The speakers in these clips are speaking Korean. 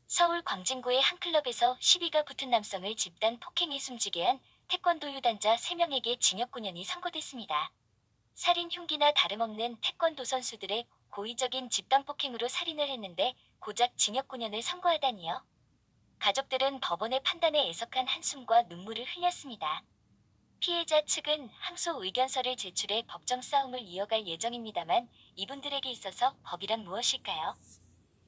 서울 광진구의 한 클럽에서 시비가 붙은 남성을 집단 폭행해 숨지게 한 태권도 유단자 3명에게 징역 9년이 선고됐습니다. 살인 흉기나 다름없는 태권도 선수들의 고의적인 집단 폭행으로 살인을 했는데 고작 징역 9년을 선고하다니요. 가족들은 법원의 판단에 애석한 한숨과 눈물을 흘렸습니다. 피해자 측은 항소 의견서를 제출해 법정 싸움을 이어갈 예정입니다만 이분들에게 있어서 법이란 무엇일까요?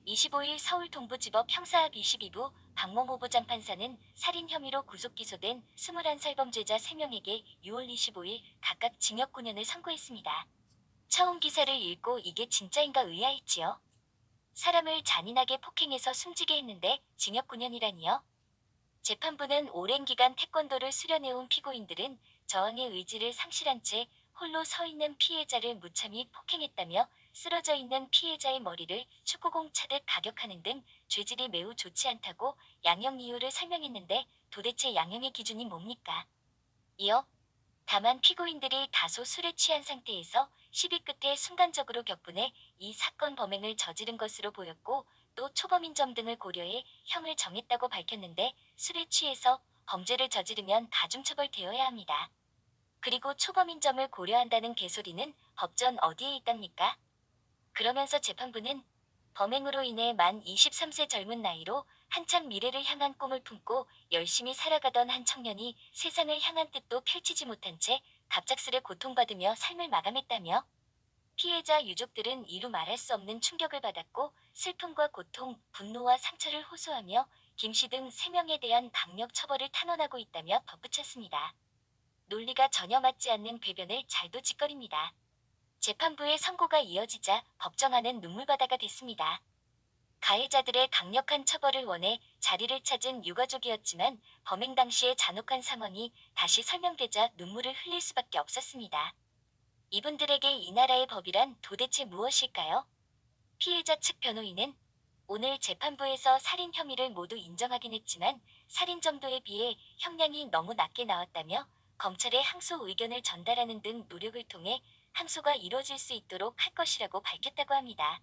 25일 서울 동부지법 형사합 22부 박모모 부장판사는 살인 혐의로 구속 기소된 21살 범죄자 3명에게 6월 25일 각각 징역 9년을 선고했습니다. 처음 기사를 읽고 이게 진짜인가 의아했지요. 사람을 잔인하게 폭행해서 숨지게 했는데 징역 9년이라니요? 재판부는 오랜 기간 태권도를 수련해온 피고인들은 저항의 의지를 상실한 채 홀로 서 있는 피해자를 무참히 폭행했다며 쓰러져 있는 피해자의 머리를 축구공 차듯 가격하는 등 죄질이 매우 좋지 않다고 양형 이유를 설명했는데 도대체 양형의 기준이 뭡니까? 이어 다만 피고인들이 다소 술에 취한 상태에서 시비 끝에 순간적으로 격분해 이 사건 범행을 저지른 것으로 보였고 또 초범인 점 등을 고려해 형을 정했다고 밝혔는데 술에 취해서 범죄를 저지르면 가중처벌되어야 합니다. 그리고 초범인 점을 고려한다는 개소리는 법전 어디에 있답니까? 그러면서 재판부는 범행으로 인해 만 23세 젊은 나이로 한참 미래를 향한 꿈을 품고 열심히 살아가던 한 청년이 세상을 향한 뜻도 펼치지 못한 채 갑작스레 고통받으며 삶을 마감했다며 피해자 유족들은 이루 말할 수 없는 충격을 받았고 슬픔과 고통, 분노와 상처를 호소하며 김씨 등 3명에 대한 강력 처벌을 탄원하고 있다며 덧붙였습니다. 논리가 전혀 맞지 않는 궤변을 잘도 짓거립니다. 재판부의 선고가 이어지자 법정안은 눈물바다가 됐습니다. 가해자들의 강력한 처벌을 원해 자리를 찾은 유가족이었지만 범행 당시의 잔혹한 상황이 다시 설명되자 눈물을 흘릴 수밖에 없었습니다. 이분들에게 이 나라의 법이란 도대체 무엇일까요? 피해자 측 변호인은 오늘 재판부에서 살인 혐의를 모두 인정하긴 했지만 살인 정도에 비해 형량이 너무 낮게 나왔다며 검찰에 항소 의견을 전달하는 등 노력을 통해 항소가 이뤄질 수 있도록 할 것이라고 밝혔다고 합니다.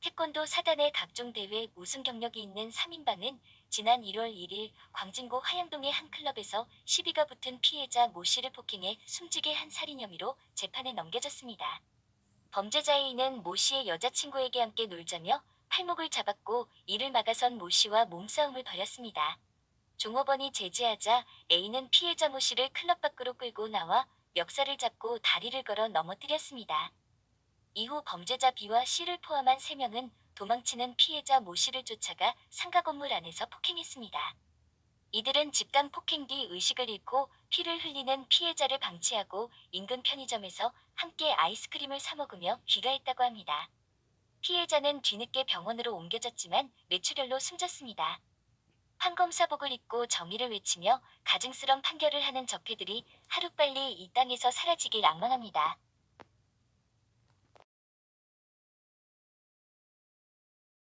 태권도 사단의 각종 대회 우승 경력이 있는 3인방은 지난 1월 1일 광진구 화양동의 한 클럽에서 시비가 붙은 피해자 모 씨를 폭행해 숨지게 한 살인 혐의로 재판에 넘겨졌습니다. 범죄자 A는 모 씨의 여자친구에게 함께 놀자며 팔목을 잡았고 이를 막아선 모 씨와 몸싸움을 벌였습니다. 종업원이 제지하자 A는 피해자 모 씨를 클럽 밖으로 끌고 나와 멱살을 잡고 다리를 걸어 넘어뜨렸습니다. 이후 범죄자 B와 C를 포함한 3명은 도망치는 피해자 모 씨를 쫓아가 상가 건물 안에서 폭행했습니다. 이들은 집단 폭행 뒤 의식을 잃고 피를 흘리는 피해자를 방치하고 인근 편의점에서 함께 아이스크림을 사 먹으며 귀가했다고 합니다. 피해자는 뒤늦게 병원으로 옮겨졌지만 뇌출혈로 숨졌습니다. 판검사복을 입고 정의를 외치며 가증스런 판결을 하는 적폐들이 하루빨리 이 땅에서 사라지길 악망합니다.